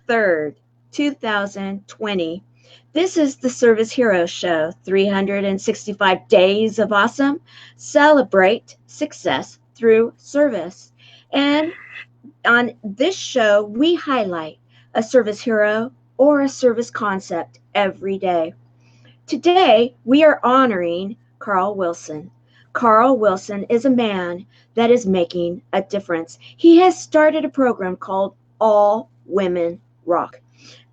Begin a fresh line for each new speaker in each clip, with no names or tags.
3rd, 2020. This is the Service Hero Show, 365 days of awesome. Celebrate success through service. And on this show, we highlight a service hero or a service concept every day. Today, we are honoring Carl Wilson. Carl Wilson is a man that is making a difference. He has started a program called All Women Rock.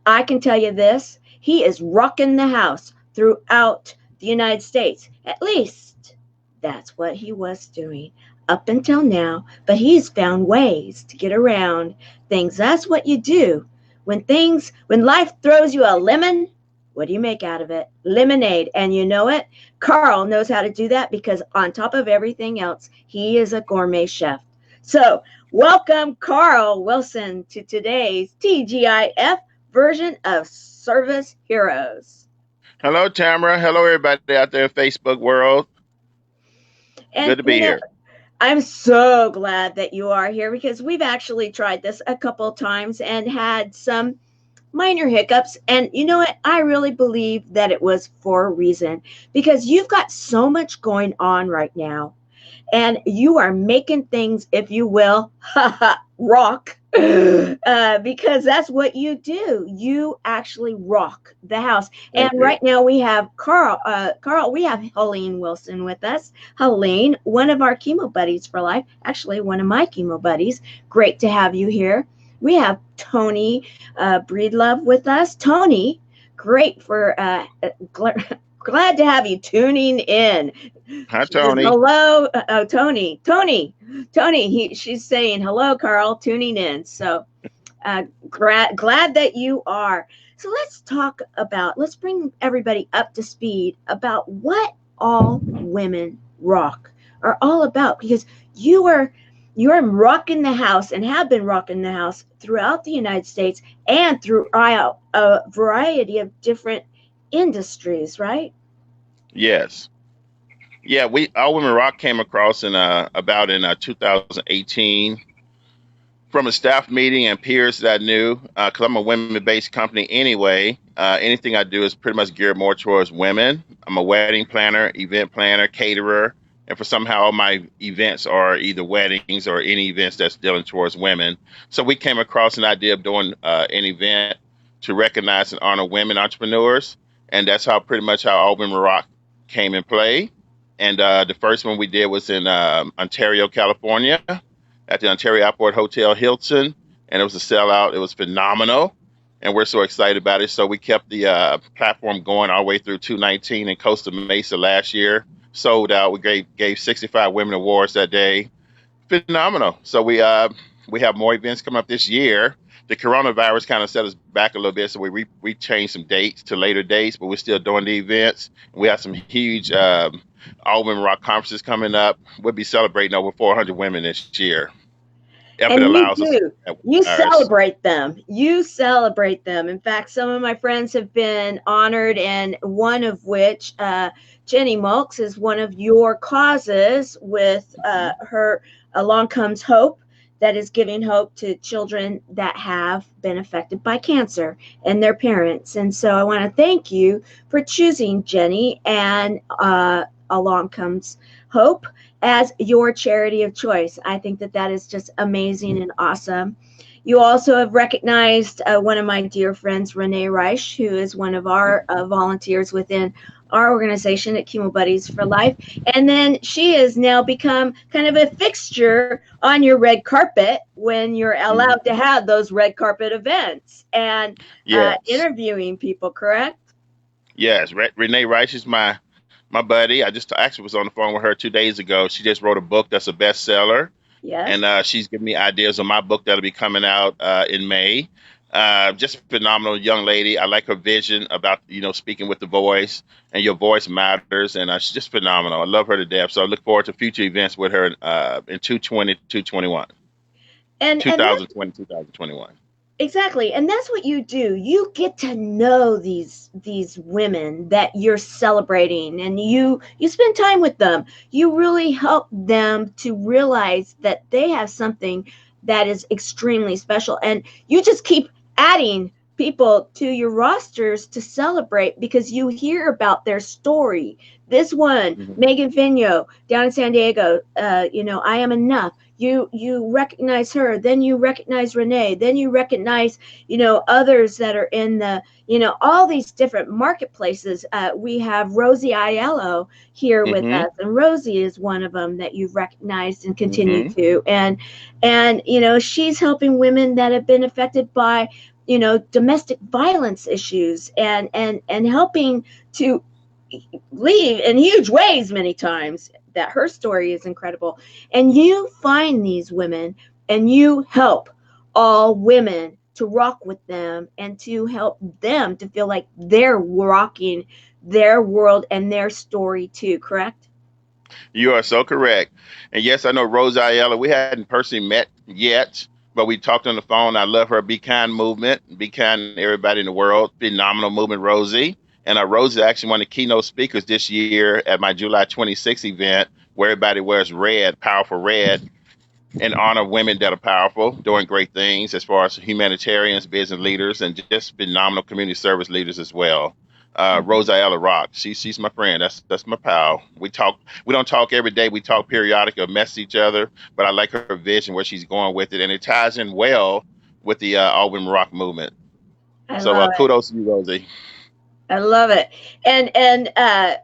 I can tell you this, he is rocking the house throughout the United States. At least that's what he was doing up until now, but he's found ways to get around things. That's what you do. When life throws you a lemon, what do you make out of it? Lemonade. And you know it? Carl knows how to do that because on top of everything else, he is a gourmet chef. So welcome, Carl Wilson, to today's TGIF version of Service Heroes.
Hello, Tamara. Hello, everybody out there in Facebook world.
And
good to be here.
I'm so glad that you are here because we've actually tried this a couple of times and had some minor hiccups. And you know what? I really believe that it was for a reason because you've got so much going on right now and you are making things, if you will, rock. Because that's what you do. You actually rock the house. And right now we have Carl, we have Helene Wilson with us. Helene, one of our chemo buddies for life, actually one of my chemo buddies. Great to have you here. We have Tony Breedlove with us. Tony, great for glad to have you tuning in.
Hi, Tony.
Hello, Tony. She's saying hello, Carl, tuning in. So glad that you are. So let's bring everybody up to speed about what All Women Rock are all about, because you're rocking the house and have been rocking the house throughout the United States and throughout a variety of different industries, right?
Yes. Yeah, All Women Rock came across in 2018 from a staff meeting and peers that I knew, because I'm a women-based company anyway. Anything I do is pretty much geared more towards women. I'm a wedding planner, event planner, caterer, and for somehow all my events are either weddings or any events that's dealing towards women. So we came across an idea of doing an event to recognize and honor women entrepreneurs, and that's pretty much how All Women Rock came in play. And the first one we did was in Ontario, California, at the Ontario Airport Hotel Hilton, and it was a sellout. It was phenomenal, and we're so excited about it. So we kept the platform going all the way through 2019 in Costa Mesa last year. Sold out. We gave 65 women awards that day. Phenomenal. So we have more events coming up this year. The coronavirus kind of set us back a little bit, so we changed some dates to later dates, but we're still doing the events. We have some huge All Women Rock conferences coming up. We'll be celebrating over 400 women this year.
And you celebrate them. You celebrate them. In fact, some of my friends have been honored, and one of which, Jenny Mulks, is one of your causes with her Along Comes Hope, that is giving hope to children that have been affected by cancer and their parents. And so I want to thank you for choosing Jenny and Along Comes Hope as your charity of choice. I think that is just amazing and awesome. You also have recognized one of my dear friends, Renee Reich, who is one of our volunteers within our organization at Chemo Buddies for Life. And then she has now become kind of a fixture on your red carpet when you're allowed to have those red carpet events and interviewing people, correct?
Yes, Renee Reich is my buddy. I just actually was on the phone with her 2 days ago. She just wrote a book that's a bestseller.
Yes.
And she's giving me ideas on my book that'll be coming out in May. Just a phenomenal young lady. I like her vision about, speaking with the voice, and your voice matters. And she's just phenomenal. I love her to death. So I look forward to future events with her in 2020, 2021. 2021.
Exactly. And that's what you do. You get to know these women that you're celebrating, and you spend time with them. You really help them to realize that they have something that is extremely special, and you just keep adding people to your rosters to celebrate because you hear about their story. This one,
Hmm.
Megan Vigneault down in San Diego, I am enough. You recognize her, then you recognize Renee, then you recognize others that are in the all these different marketplaces. We have Rosie Aiello here with
Hmm.
us, and Rosie is one of them that you've recognized and continue
Hmm.
to. And she's helping women that have been affected by domestic violence issues, and helping to leave in huge ways many times. That her story is incredible. And you find these women and you help all women to rock with them and to help them to feel like they're rocking their world and their story too, correct?
You are so correct. And yes, I know Rose Ayala. We hadn't personally met yet, but we talked on the phone. I love her Be Kind movement. Be kind to everybody in the world. Phenomenal movement, Rosie. And Rosie is actually one of the keynote speakers this year at my July 26th event, where everybody wears red, powerful red, and honor women that are powerful, doing great things as far as humanitarians, business leaders, and just phenomenal community service leaders as well. Rose Ayala Rock, she's my friend. That's my pal. We talk. We don't talk every day. We talk periodically or mess each other. But I like her vision where she's going with it, and it ties in well with the All Women Rock movement.
I
So
love it.
kudos to you, Rosie.
I love it. And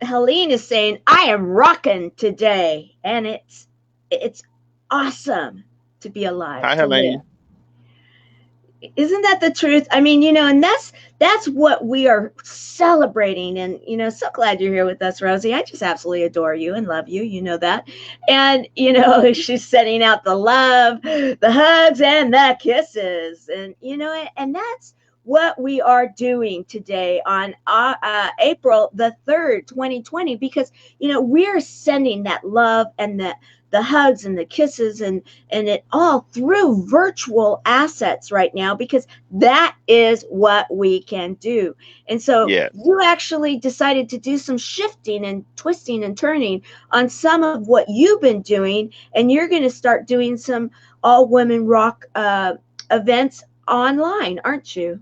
Helene is saying, I am rocking today. And it's awesome to be alive,
Hi,
to live.
Helene.
Isn't that the truth? I mean, and that's what we are celebrating. And so glad you're here with us, Rosie. I just absolutely adore you and love you. You know that. And she's sending out the love, the hugs, and the kisses. And and that's what we are doing today on April the 3rd, 2020, because we're sending that love and the hugs and the kisses and it all through virtual assets right now, because that is what we can do. And so
Yes.
you actually decided to do some shifting and twisting and turning on some of what you've been doing, and you're going to start doing some all women rock events online, aren't you?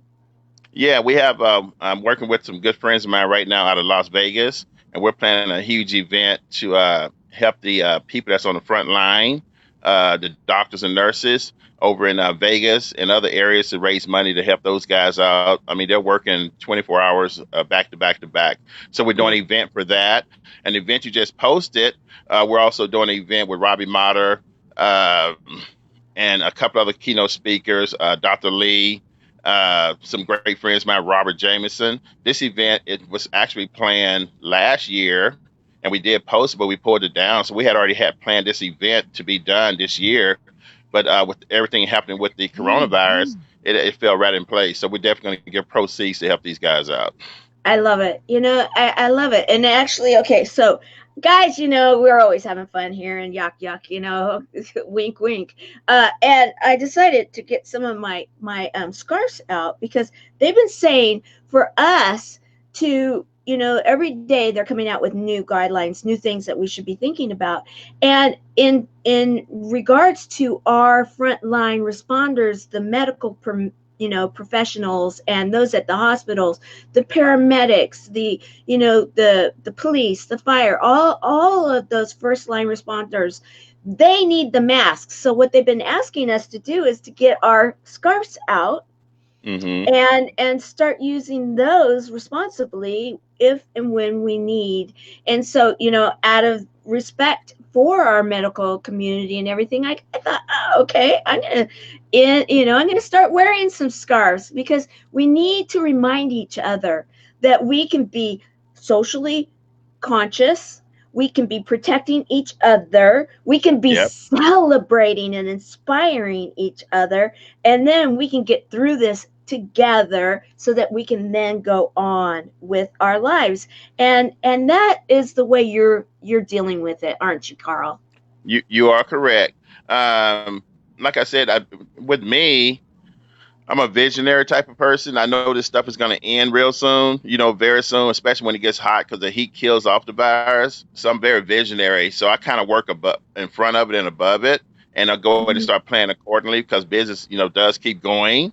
Yeah, we have. I'm working with some good friends of mine right now out of Las Vegas, and we're planning a huge event to help the people that's on the front line, the doctors and nurses over in Vegas and other areas to raise money to help those guys out. I mean, they're working 24 hours back to back to back. So we're doing
Yeah.
an event for that. An event you just posted. We're also doing an event with Robbie Motter uh, and a couple other keynote speakers, Dr. Lee, some great friends of mine, Robert Jameson. This event, it was actually planned last year, and we did post it, but we pulled it down. So we had already had planned this event to be done this year, but with everything happening with the coronavirus, it fell right in place. So we're definitely going to give proceeds to help these guys out.
I love it. I love it. And actually, okay, so guys, we're always having fun here and yuck yuck, wink wink. And I decided to get some of my scarves out because they've been saying for us to, every day they're coming out with new guidelines, new things that we should be thinking about. And in regards to our frontline responders, the medical professionals and those at the hospitals, the paramedics, the police, the fire, all of those first line responders, they need the masks. So what they've been asking us to do is to get our scarves out
Hmm.
and start using those responsibly if and when we need. And so out of respect for our medical community and everything, I thought, oh, okay, I'm gonna start wearing some scarves because we need to remind each other that we can be socially conscious, we can be protecting each other, we can be
Yep.
celebrating and inspiring each other, and then we can get through this together so that we can then go on with our lives. And that is the way you're dealing with it, aren't you, Carl?
You are correct. Like I said, with me, I'm a visionary type of person. I know this stuff is going to end real soon, very soon, especially when it gets hot because the heat kills off the virus. So I'm very visionary. So I kind of work above, in front of it and above it, and I'll go ahead and
Mhm.
start planning accordingly because business, does keep going.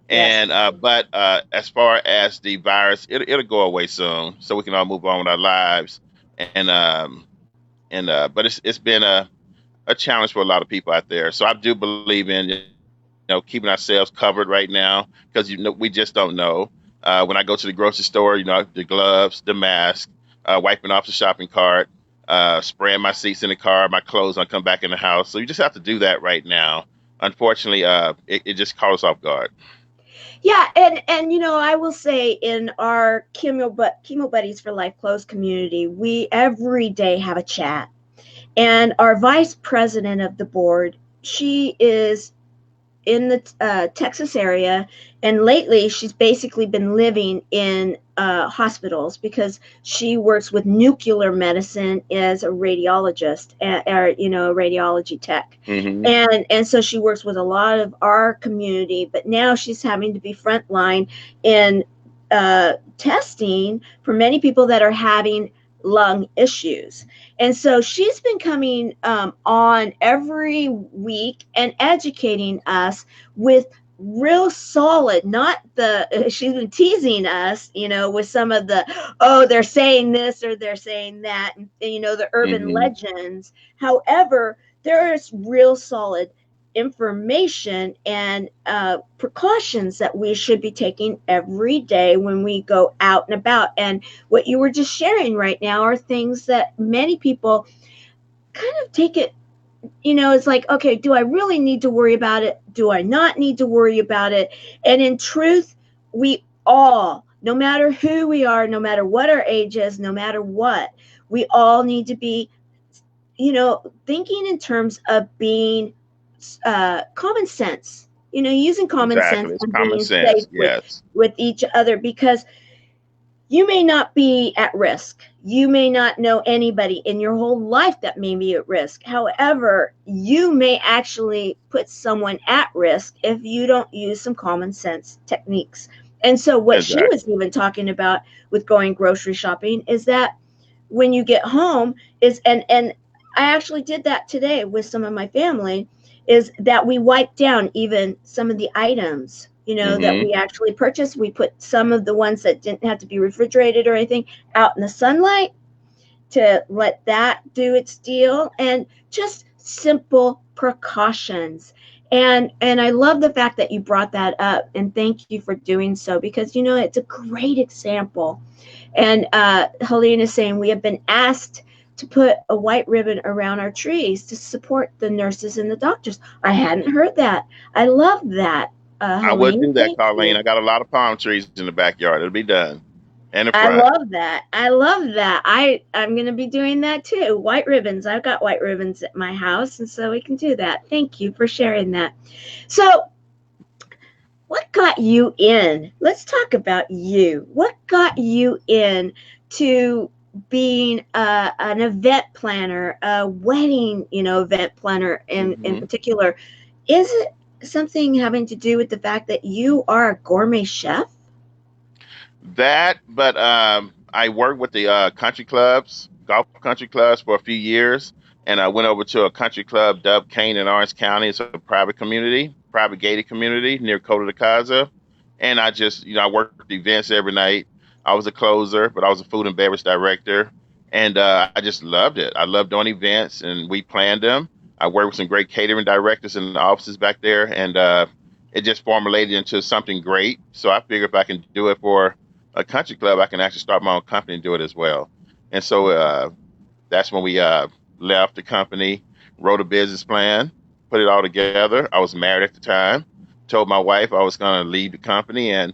Yes.
And but as far as the virus, it'll go away soon, so we can all move on with our lives. And but it's been a challenge for a lot of people out there. So I do believe in keeping ourselves covered right now because we just don't know. When I go to the grocery store, the gloves, the mask, wiping off the shopping cart, spraying my seats in the car, my clothes when I come back in the house. So you just have to do that right now. Unfortunately, it just caught us off guard.
Yeah, and I will say in our chemo buddies for life close community, we every day have a chat, and our vice president of the board, she is in the Texas area, and lately she's basically been living in hospitals because she works with nuclear medicine as a radiologist, or a radiology tech,
Hmm.
and so she works with a lot of our community. But now she's having to be frontline in testing for many people that are having lung issues. And so she's been coming on every week and educating us with real solid, not the, she's been teasing us, with some of the, oh, they're saying this or they're saying that, and the urban
Hmm.
legends. However, there is real solid information and precautions that we should be taking every day when we go out and about. And what you were just sharing right now are things that many people kind of take it, it's like, okay, do I really need to worry about it? Do I not need to worry about it? And in truth, we all, no matter who we are, no matter what our age is, no matter what, we all need to be, thinking in terms of being common sense, using common sense
Exactly, it's
and
common
being safe
sense.
with
Yes,
each other, because you may not be at risk. You may not know anybody in your whole life that may be at risk. However, you may actually put someone at risk if you don't use some common sense techniques. And so, what she was
exactly.
even talking about with going grocery shopping is that when you get home is, and I actually did that today with some of my family, is that we wipe down even some of the items, that
Hmm.
we actually purchased. We put some of the ones that didn't have to be refrigerated or anything out in the sunlight to let that do its deal, and just simple precautions. And I love the fact that you brought that up, and thank you for doing so, because it's a great example. And Helene is saying we have been asked to put a white ribbon around our trees to support the nurses and the doctors. I hadn't heard that. I love that,
I would
Helene.
do that,
Thank
Colleen.
you.
I got a lot of palm trees in the backyard. It'll be done. And the
I
front.
love that. I love that. I'm going to be doing that too. White ribbons. I've got white ribbons at my house, and so we can do that. Thank you for sharing that. So, what got you in? Let's talk about you. What got you in to being an event planner, a wedding, event planner in
Hmm.
particular? Is it something having to do with the fact that you are a gourmet chef?
That, but I worked with the country clubs, golf country clubs for a few years, and I went over to a country club, Dub Kane in Orange County. It's a private community, private gated community near Coto de Caza. And I just, I worked events every night. I was a closer, but I was a food and beverage director, and I just loved it. I loved doing events, and we planned them. I worked with some great catering directors in the offices back there, and it just formulated into something great. So I figured if I can do it for a country club, I can actually start my own company and do it as well. And so that's when we left the company, wrote a business plan, put it all together. I was married at the time, told my wife I was going to leave the company and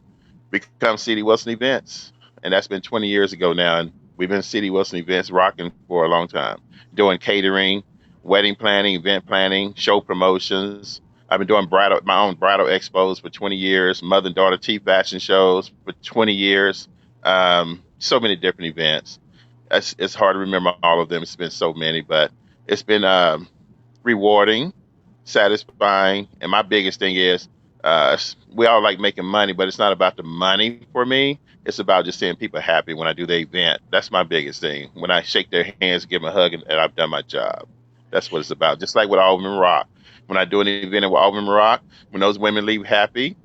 become CD Wilson Events. And that's been 20 years ago now. And we've been CD Wilson Events rocking for a long time, doing catering, wedding planning, event planning, show promotions. I've been doing my own bridal expos for 20 years, mother and daughter tea fashion shows for 20 years. So many different events. It's hard to remember all of them. It's been so many, but it's been rewarding, satisfying, and my biggest thing is we all like making money, but it's not about the money for me. It's about just seeing people happy when I do the event. That's my biggest thing. When I shake their hands, give them a hug, and I've done my job. That's what it's about. Just like with All Women Rock. When I do an event with All Women Rock, when those women leave happy,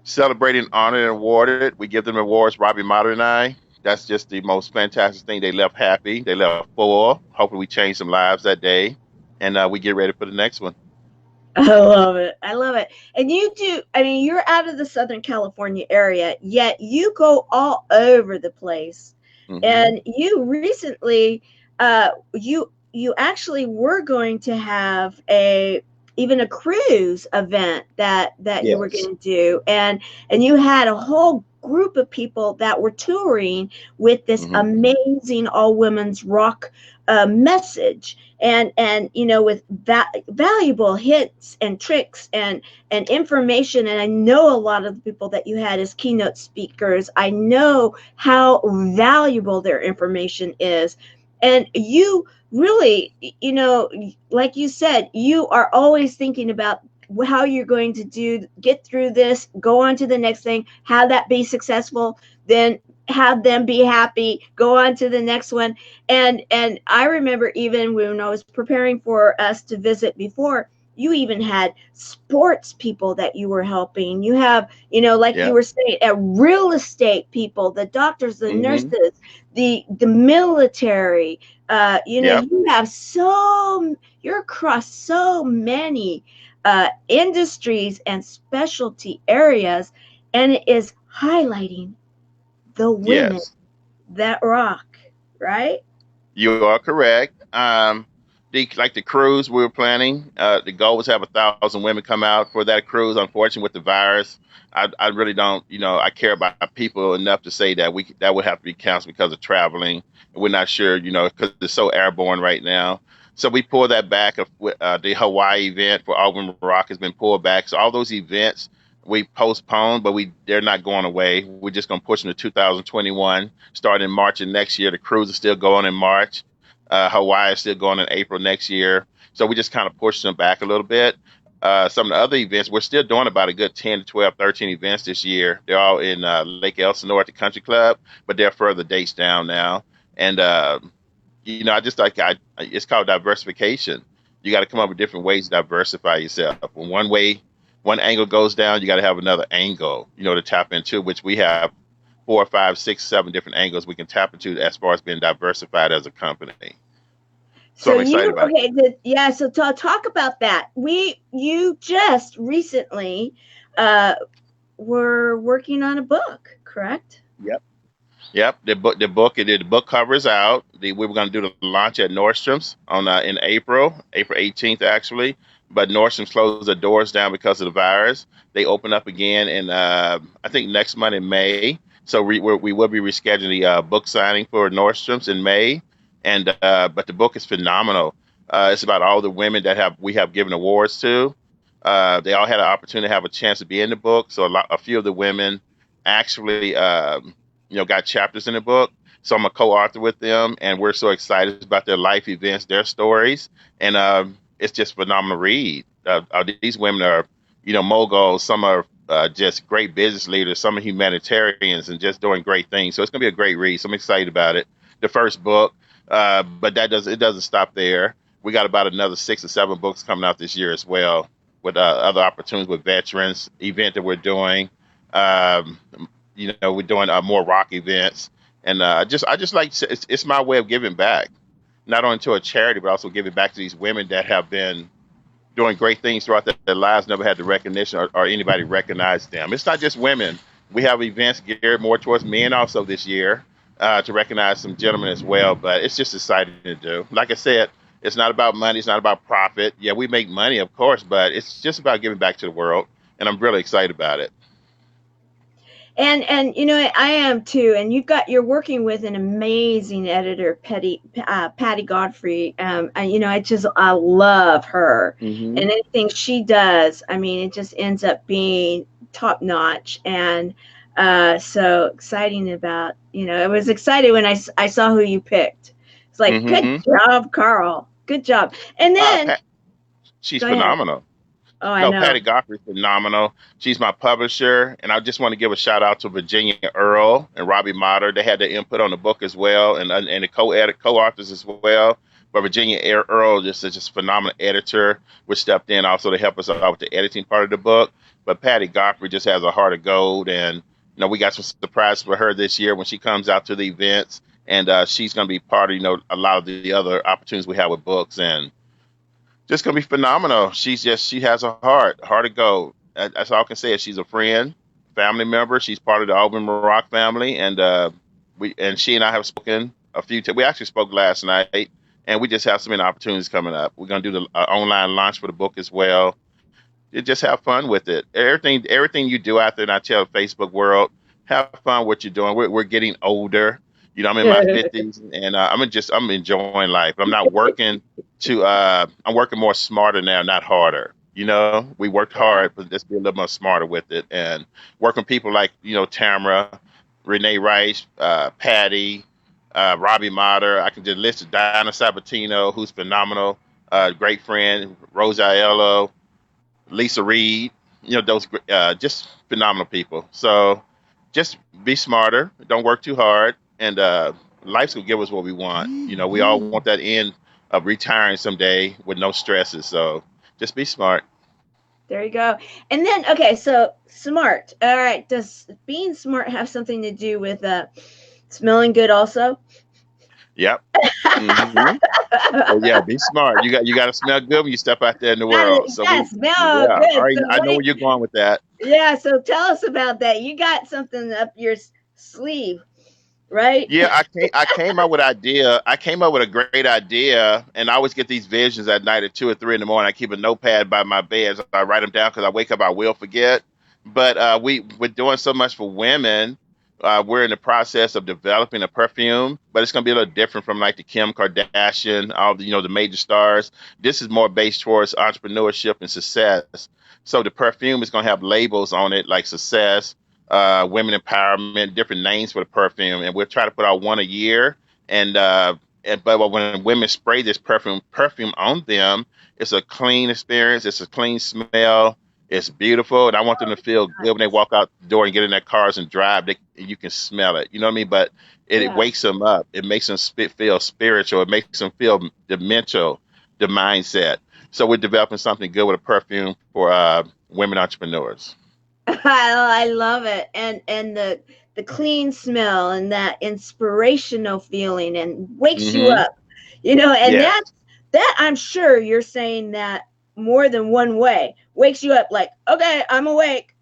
celebrating, honored, and awarded. We give them awards, Robbie Matter and I. That's just the most fantastic thing. They left happy. They left full. Hopefully, we change some lives that day, and we get ready for the next one.
I love it. I love it. And you do, I mean, you're out of the Southern California area, yet you go all over the place.
Hmm.
And you recently, you actually were going to have a even a cruise event that you were
Yes.
going to do, and you had a whole group of people that were touring with this
Hmm.
amazing all women's rock message, and with valuable hints and tricks and information. And I know a lot of the people that you had as keynote speakers, I know how valuable their information is. And you really, like you said, you are always thinking about how you're going to get through this, go on to the next thing, have that be successful, then have them be happy, go on to the next one. And I remember even when I was preparing for us to visit before, you even had sports people that you were helping. You have, like you
Yeah.
were saying, real estate people, the doctors, the
Hmm.
nurses, the military.
Yep.
You have you're across so many industries and specialty areas, and it is highlighting the women
Yes.
that rock, right?
You are correct. The cruise we were planning, the goal was to have 1,000 women come out for that cruise. Unfortunately, with the virus, I really don't, I care about people enough to say that that would have to be canceled because of traveling. And we're not sure, because it's so airborne right now. So we pulled that back. The Hawaii event for All Women Rock has been pulled back. So all those events we postponed, but they're not going away. We're just going to push them to 2021, starting in March of next year. The cruise is still going in March. Hawaii is still going in April next year. So we just kind of pushed them back a little bit. Some of the other events, we're still doing about a good 10 to 12, 13 events this year. They're all in Lake Elsinore at the Country Club, but they're further dates down now. And I just it's called diversification. You got to come up with different ways to diversify yourself. When one angle goes down, you got to have another angle, to tap into, which we have four, five, six, seven different angles we can tap into as far as being diversified as a company. So
So
I'm excited about it.
yeah. So talk about that. You just recently uh, were working on a book, correct?
Yep. Yep, the book cover is out. We were going to do the launch at Nordstrom's on in April 18th actually, but Nordstrom's closed the doors down because of the virus. They open up again in I think next month in May. So we will be rescheduling the book signing for Nordstrom's in May, and but the book is phenomenal. It's about all the women that we have given awards to. They all had an opportunity to have a chance to be in the book. So a few of the women actually. Got chapters in the book. So I'm a co-author with them, and we're so excited about their life events, their stories, and it's just phenomenal read. These women are, moguls. Some are just great business leaders. Some are humanitarians and just doing great things. So it's gonna be a great read. So I'm excited about it. The first book, but it doesn't stop there. We got about another 6 or 7 books coming out this year as well, with other opportunities with veterans event that we're doing. Um, we're doing more rock events, and I just like it's my way of giving back, not only to a charity but also giving back to these women that have been doing great things throughout their lives, never had the recognition or anybody recognize them. It's not just women. We have events geared more towards men also this year to recognize some gentlemen as well. But it's just exciting to do. Like I said, it's not about money. It's not about profit. Yeah, we make money, of course, but it's just about giving back to the world, and I'm really excited about it.
And I am too. And you're working with an amazing editor, Patty Godfrey. and, I love her,
Hmm.
and anything she does, I mean, it just ends up being top notch. And so exciting about, it was excited when I saw who you picked. It's like, good
Hmm.
job, Carl. Good job. And then
Pat, she's
go ahead.
phenomenal.
Oh, I
No,
know.
Patty Godfrey's phenomenal. She's my publisher, and I just want to give a shout out to Virginia Earl and Robbie Motter. They had their input on the book as well, and the co-authors as well. But Virginia Earl just a phenomenal editor, which stepped in also to help us out with the editing part of the book. But Patty Godfrey just has a heart of gold, and we got some surprises for her this year when she comes out to the events, and she's going to be part of a lot of the other opportunities we have with books, and just gonna be phenomenal. She has a heart of gold. That's all I can say. Is she's a friend, family member. She's part of the Alvin Maroc family, and she and I have spoken a few times. We actually spoke last night, and we just have so many opportunities coming up. We're gonna do the online launch for the book as well. You just have fun with it. Everything you do out there, and I tell the Facebook world, have fun what you're doing. We're getting older. I'm in my 50s, and I'm enjoying life. I'm not working I'm working more smarter now, not harder. We worked
Yeah.
hard, but let's be a little more smarter with it, and working with people like Tamara, Renee Rice, Patty, Robbie Mater. I can just list Diana Sabatino, who's phenomenal, great friend, Rose Aiello, Lisa Reed, those just phenomenal people. So just be smarter, don't work too hard, and life's gonna give us what we want. We all want that end of retiring someday with no stresses. So just be smart.
There you go. And then, okay, so smart. All right. Does being smart have something to do with smelling good also?
Yep. hmm Oh yeah, be smart. You got to smell good when you step out there in the world.
You
So
gotta
we
smell
yeah,
good. So
I
what
know
do
where you're going with that.
yeah, so tell us about that. You got something up your sleeve, right?
Yeah, I came up with idea. I came up with a great idea, and I always get these visions at night at 2 or 3 in the morning. I keep a notepad by my bed. So I write them down because I wake up, I will forget. But we're doing so much for women. We're in the process of developing a perfume, but it's going to be a little different from like the Kim Kardashian, all the major stars. This is more based towards entrepreneurship and success. So the perfume is going to have labels on it like success, women empowerment, different names for the perfume, and we'll try to put out one a year. And but when women spray this perfume on them, it's a clean experience. It's a clean smell. It's beautiful, and I want them to feel good when they
Nice.
walk out the door and get in their cars and drive. You can smell it. You know what I mean? But it
Yeah.
wakes them up. It makes them feel spiritual. It makes them feel the mental, the mindset. So we're developing something good with a perfume for women entrepreneurs.
I love it. And the clean smell and that inspirational feeling and wakes you
hmm
up. And
Yes.
that I'm sure you're saying that more than one way. Wakes you up like, okay, I'm awake.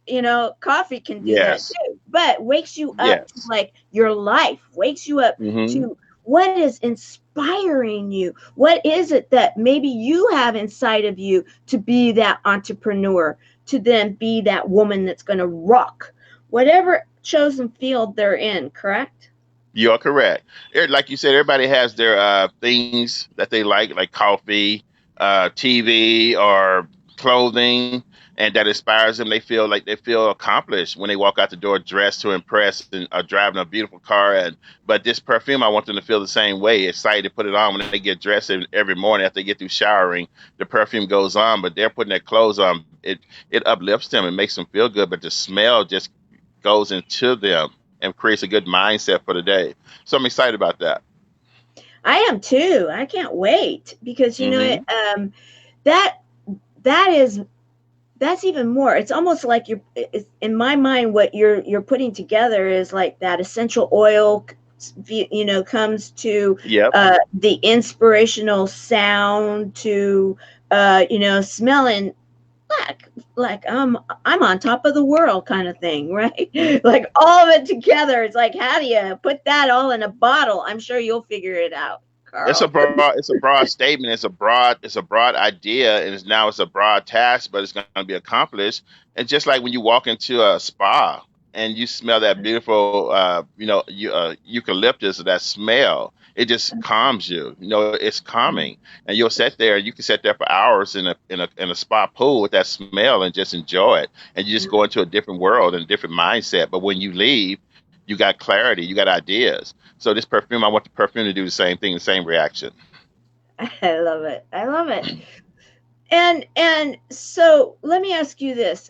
Coffee can do that
Yes.
too, but wakes you up to
Yes.
like your life, wakes you up
hmm
to what is inspiring you. What is it that maybe you have inside of you to be that entrepreneur, to then be that woman that's going to rock whatever chosen field they're in, correct?
You are correct. Like you said, everybody has their things that they like coffee, TV, or clothing, and that inspires them. They feel accomplished when they walk out the door dressed to impress and are driving a beautiful car. But this perfume, I want them to feel the same way, excited to put it on when they get dressed every morning after they get through showering. The perfume goes on, but they're putting their clothes on. It uplifts them and makes them feel good, but the smell just goes into them and creates a good mindset for the day. So I'm excited about that.
I am too. I can't wait because
hmm
that that is that's even more. It's almost like in my mind, what you're putting together is like that essential oil, comes to
Yep.
the inspirational sound to smelling like I'm on top of the world kind of thing, right? Like all of it together. It's like, how do you put that all in a bottle? I'm sure you'll figure it out,
It's a
Carl.
broad it's a broad statement. It's a broad idea, and it's a broad task, but it's going to be accomplished. And just like when you walk into a spa and you smell that beautiful eucalyptus, that smell, it just calms you. It's calming, and you'll sit there. You can sit there for hours in a spa pool with that smell and just enjoy it. And you just go into a different world and a different mindset. But when you leave, you got clarity, you got ideas. So this perfume, I want the perfume to do the same thing, the same reaction.
I love it. I love it. And so let me ask you this.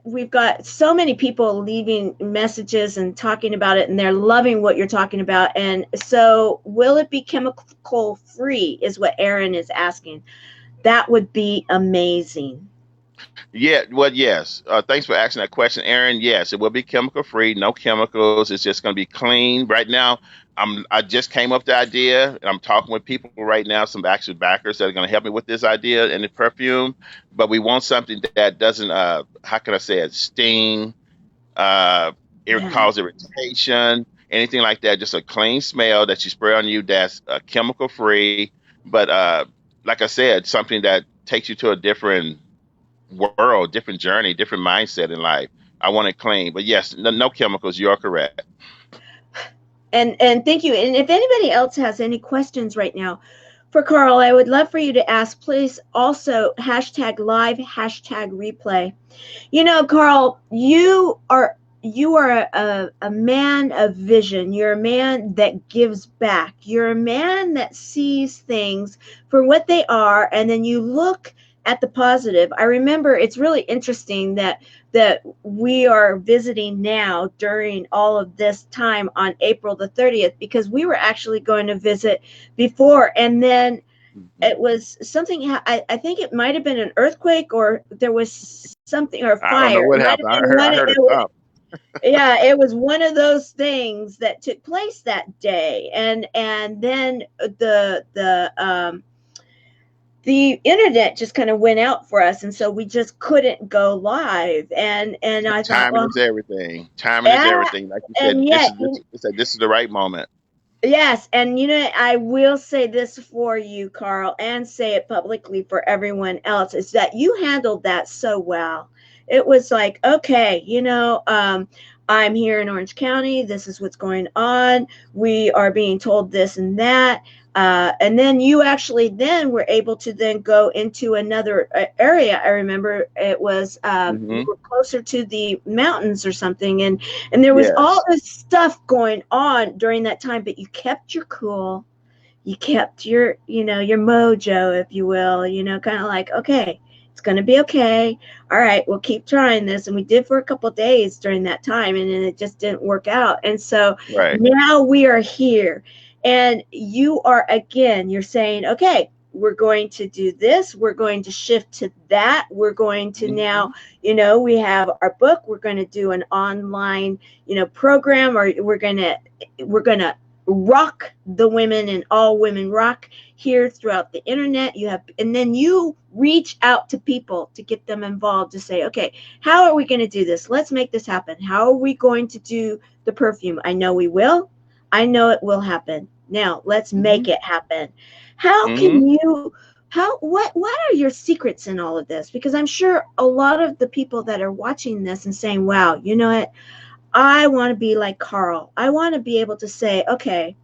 We've got so many people leaving messages and talking about it, and they're loving what you're talking about. And so will it be chemical free is what Aaron is asking. That would be amazing.
Yeah, well, yes. Thanks for asking that question, Aaron. Yes, it will be chemical free, no chemicals. It's just going to be clean. Right now, I just came up with the idea, and I'm talking with people right now, some actual backers that are going to help me with this idea and the perfume. But we want something that doesn't, how can I say it, sting, uh,
Yeah.
cause irritation, anything like that. Just a clean smell that you spray on you that's chemical free. But like I said, something that takes you to a different world, different journey, different mindset in life. I want it clean, but yes, no, no chemicals. You are correct.
And thank you. And if anybody else has any questions right now for Carl, I would love for you to ask. Please also hashtag live, hashtag replay. You know, Carl, you are a man of vision. You're a man that gives back. You're a man that sees things for what they are, and then you look at the positive. I remember it's really interesting that we are visiting now during all of this time on April the 30th, because we were actually going to visit before, and then
Mhm.
it was something. I think it might have been an earthquake, or there was something, or
I don't
fire.
know
It
what
might have
happened.
been one.
I heard a thump.
Yeah, it was one of those things that took place that day, and then the internet just kind of went out for us, and so we just couldn't go live. And I thought,
Timing
well,
is everything. Timing is
yeah,
everything. Like you said,
and
this
yet,
is this. You said this is the right moment.
yes, and I will say this for you, Carl, and say it publicly for everyone else, is that you handled that so well. It was like, okay, I'm here in Orange County. This is what's going on. We are being told this and that. And then you actually then were able to then go into another area. I remember it was you
Hmm.
were closer to the mountains or something, and there was all
Yes.
this stuff going on during that time, but you kept your cool. You kept your mojo, if you will, kind of like, okay, it's going to be okay. All right, we'll keep trying this. And we did for a couple of days during that time, and then it just didn't work out. And so
Right.
now we are here, and you are, again, you're saying, okay, we're going to do this, we're going to shift to that, we're going to now,
Hmm.
we have our book, we're going to do an online program, or we're going to rock the women, and all women rock here throughout the internet. And then you reach out to people to get them involved, to say, okay, how are we going to do this? Let's make this happen. How are we going to do the perfume? I know we will. I know it will happen. Now let's make
Hmm.
it happen. How
Hmm.
can you how what are your secrets in all of this? Because I'm sure a lot of the people that are watching this and saying, wow, you know what, I want to be like Carl. I want to be able to say, okay,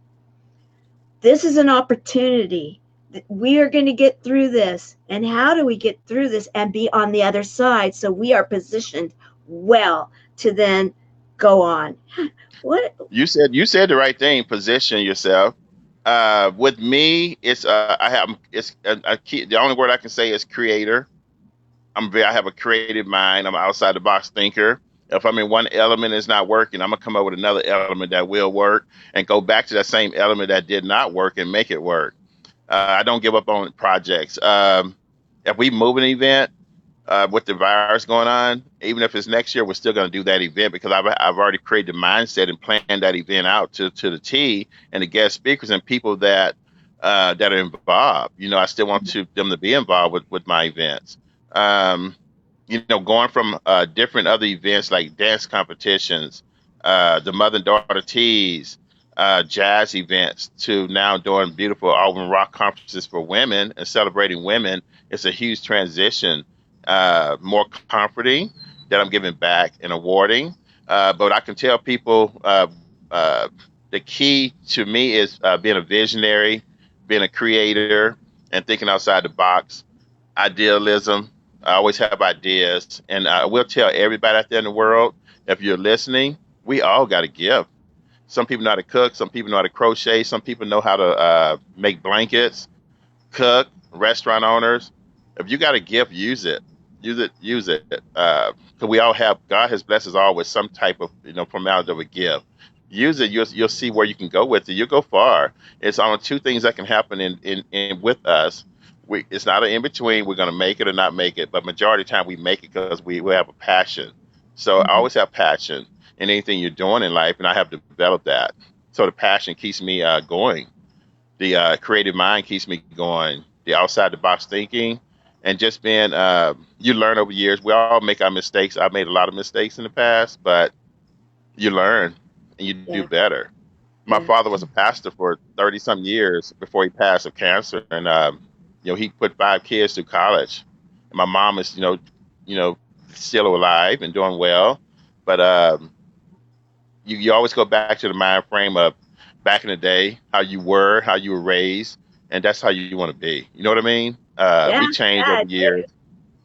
this is an opportunity. We are going to get through this. And how do we get through this and be on the other side so we are positioned well to then go on? What?
You said the right thing. Position yourself. With me, it's I have it's a key. The only word I can say is creator. I have a creative mind. I'm an outside the box thinker. If I'm in one element is not working, I'm gonna come up with another element that will work and go back to that same element that did not work and make it work. I don't give up on projects. If we move an event, with the virus going on, even if it's next year, we're still going to do that event because I've already created the mindset and planned that event out to the T and the guest speakers and people that are involved. I still want them to be involved with my events. Um, going from different other events like dance competitions, the mother and daughter teas, jazz events, to now doing beautiful Auburn rock conferences for women and celebrating women. It's a huge transition, more comforting that I'm giving back and awarding. But I can tell people uh, the key to me is being a visionary, being a creator, and thinking outside the box. Idealism. I always have ideas, and I will tell everybody out there in the world, if you're listening, we all got to give. Some people know how to cook, some people know how to crochet, some people know how to make blankets, cook, restaurant owners. If you got a gift, use it. Use it. Use it. Because we all have, God has blessed us all with some type of, formality of a gift. Use it. You'll see where you can go with it. You'll go far. It's only two things that can happen in with us. It's not an in between. We're going to make it or not make it, but majority of the time we make it because we have a passion. So I
Mhm.
always have passion in anything you're doing in life, and I have developed that. So the passion keeps me going. The creative mind keeps me going. The outside the box thinking, and just being you learn over years. We all make our mistakes. I've made a lot of mistakes in the past, but you learn and you do
Yeah,
better. My
yeah.
father was a pastor for 30 some years before he passed of cancer, and he put 5 kids through college. And my mom is you know still alive and doing well, but you always go back to the mind frame of back in the day, how you were raised, and that's how you want to be. You know what I mean?
Yeah,
We change
yeah,
over
I
years.
do.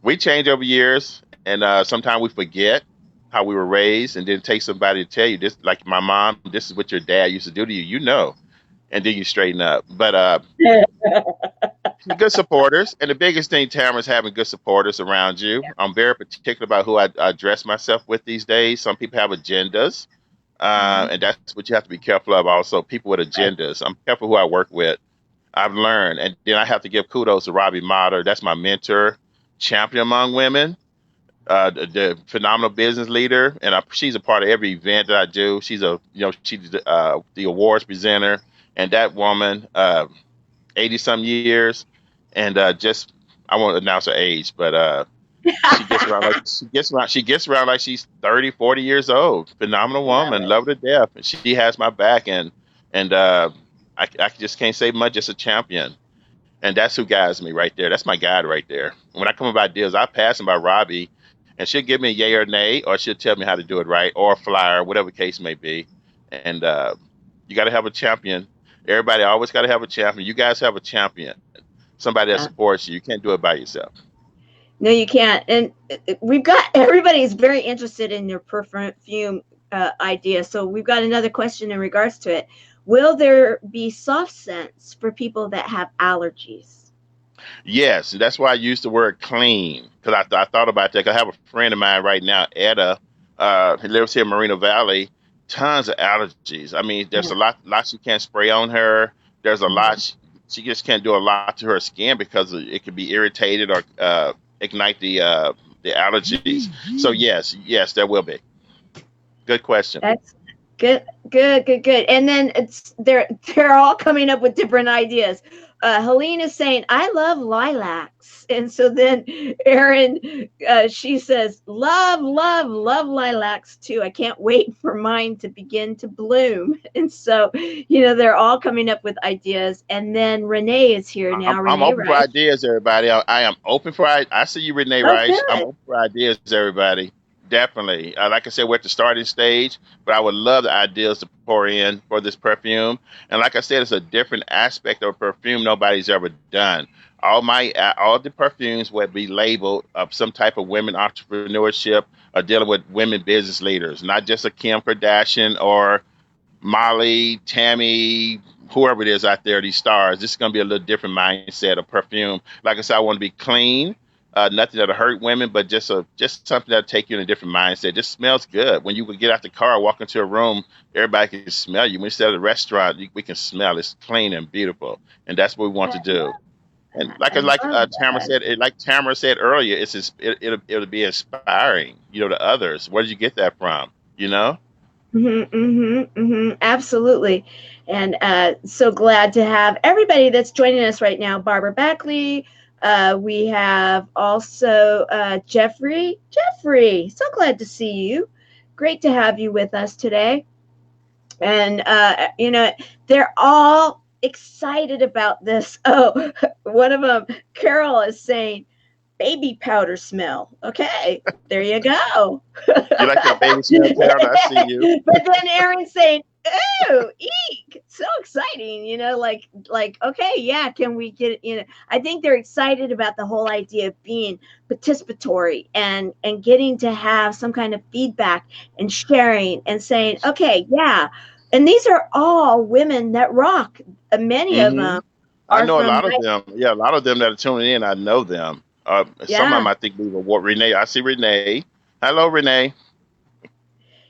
We change over years, and sometimes we forget how we were raised, and then take somebody to tell you this, like my mom, this is what your dad used to do to you. And then you straighten up. But good supporters, and the biggest thing, Tamara, is having good supporters around you. I'm very particular about who I address myself with these days. Some people have agendas,
Mhm.
and that's what you have to be careful of. Also, people with
Right.
agendas. I'm careful who I work with. I've learned, and then I have to give kudos to Robbie Motter. That's my mentor, champion among women, the phenomenal business leader, and she's a part of every event that I do. She's the awards presenter, and that woman, 80 some years, and just I won't announce her age, but she gets around like she's 30, 40 years old. Phenomenal
Love
woman,
it.
love her to death. And she has my back, and I just can't say much. Just a champion, and that's who guides me right there. That's my guide right there. When I come up with ideas, I pass them by Robbie, and she'll give me a yay or nay, or she'll tell me how to do it right, or a flyer, whatever the case may be. And you got to have a champion. Everybody always got to have a champion. You guys have a champion, somebody that
Yeah.
supports you. You can't do it by yourself.
No, you can't. And we've got everybody's very interested in your perfume idea. So we've got another question in regards to it. Will there be soft scents for people that have allergies?
Yes, that's why I use the word clean, because I thought about that. 'Cause I have a friend of mine right now, Etta. He lives here in Moreno Valley. Tons of allergies. I mean, there's
Yeah.
a lot she can't spray on her. There's a lot
Mhm.
she just can't do a lot to her skin because it could be irritated or ignite the allergies. So yes, there will be. Good question.
That's good, good, good, good. And then they're all coming up with different ideas. Helene is saying, "I love lilacs," and so then Erin, she says, "Love, love, love lilacs too. I can't wait for mine to begin to bloom." And so, they're all coming up with ideas. And then Renee is here
I'm,
now.
I'm
Renee
open for
Rice.
ideas, everybody. I am open for I see you, Renee
Oh,
Rice. I'm
good.
open for ideas, everybody. Definitely. Like I said, we're at the starting stage, but I would love the ideas to pour in for this perfume. And like I said, it's a different aspect of perfume nobody's ever done. All the perfumes would be labeled of some type of women entrepreneurship or dealing with women business leaders, not just a Kim Kardashian or Molly, Tammy, whoever it is out there, these stars. This is going to be a little different mindset of perfume. Like I said, I want to be clean, nothing that'll hurt women, but just something that'll take you in a different mindset. Just smells good. When you would get out the car, walk into a room, everybody can smell you. When you sit at a restaurant, we can smell it's clean and beautiful, and that's what we want
I
to do. And
I love that.
Like Tamara said earlier, it'll be inspiring, to others. Where did you get that from? You know.
Absolutely. And so glad to have everybody that's joining us right now. Barbara Backley. We have also Jeffrey. Jeffrey, so glad to see you. Great to have you with us today. And, they're all excited about this. Oh, one of them, Carol, is saying, baby powder smell. Okay, there you go.
You like that baby
But
smell, Tara? I see you.
then Aaron's saying, "Ooh, eek! So exciting!" Like okay, yeah. Can we get? I think they're excited about the whole idea of being participatory and getting to have some kind of feedback and sharing and saying, "Okay, yeah." And these are all women that rock. Many of
Hmm.
them
I
are
know a
from
lot of them. Yeah, a lot of them that are tuning in. I know them. Some of
Yeah.
them I think we award Renee. I see Renee. Hello, Renee.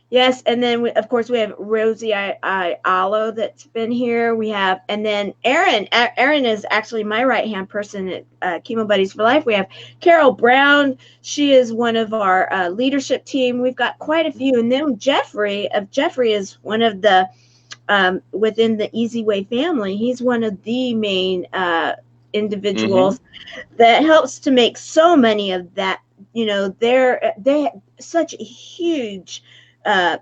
Yes, and then of course we have Rosie Allo that's been here. We have, and then Erin. Erin is actually my right hand person at Chemo Buddies for Life. We have Carol Brown. She is one of our leadership team. We've got quite a few, and then Jeffrey is one of the within the Easy Way family. He's one of the main
Mm-hmm.
individuals that helps to make so many of that. They such a huge uh,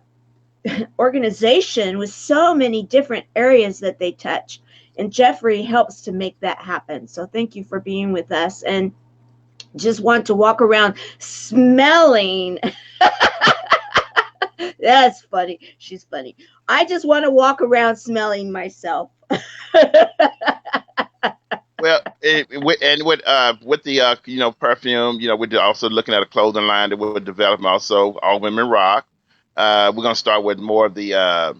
organization with so many different areas that they touch. And Jeffrey helps to make that happen. So thank you for being with us, and just want to walk around smelling. That's funny. She's funny. I just want to walk around smelling myself.
Well, and with the perfume, we're also looking at a clothing line that we're developing. Also, All Women Rock. We're gonna start with more of the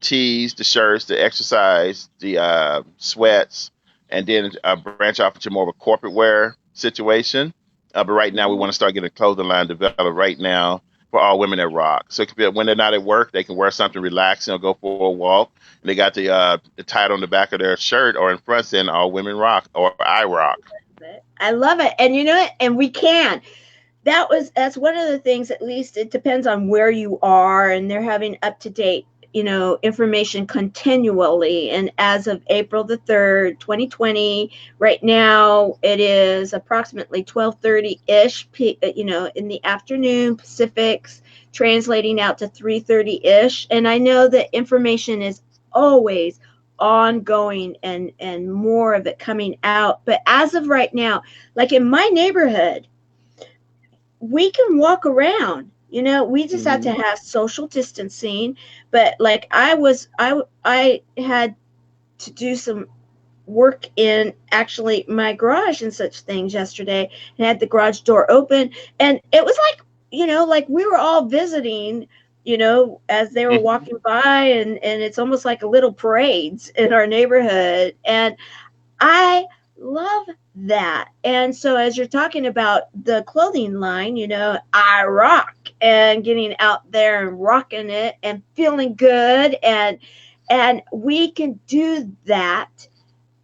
tees, the shirts, the exercise, the sweats, and then branch off into more of a corporate wear situation. But right now, we want to start getting a clothing line developed right now for all women that rock. So it could be when they're not at work, they can wear something relaxing or go for a walk. And they got the title on the back of their shirt or in front saying "All Women Rock" or "I Rock."
I love it. And you know what? And we can. That's one of the things. At least it depends on where you are, and they're having up to date information continually. And as of April the 3rd 2020, right now it is approximately 12:30 ish, in the afternoon Pacifics, translating out to 3:30 ish. And I know that information is always ongoing, and more of it coming out. But as of right now, like in my neighborhood, we can walk around. We just have to
Hmm.
have social distancing. But like I had to do some work in actually my garage and such things yesterday, and had the garage door open, and it was like we were all visiting, as they were
Hmm.
walking by, and it's almost like a little parades in our neighborhood. And I love that. And so, as you're talking about the clothing line, I rock, and getting out there and rocking it and feeling good. And we can do that.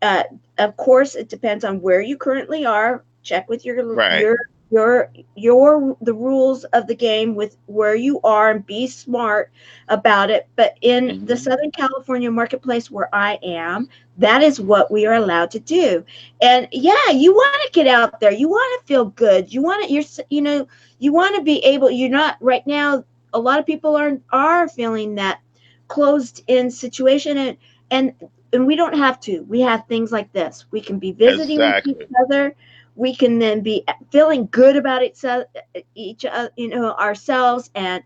uh, of course, it depends on where you currently are. Check with
Right.
your the rules of the game with where you are, and be smart about it. But in the
Hmm.
Southern California marketplace where I am, that is what we are allowed to do. And yeah, you want to get out there. You want to feel good. You want to be able. You're not right now. A lot of people are feeling that closed in situation, and and we don't have to. We have things like this. We can be visiting with each
Exactly.
other. We can then be feeling good about each other, ourselves, and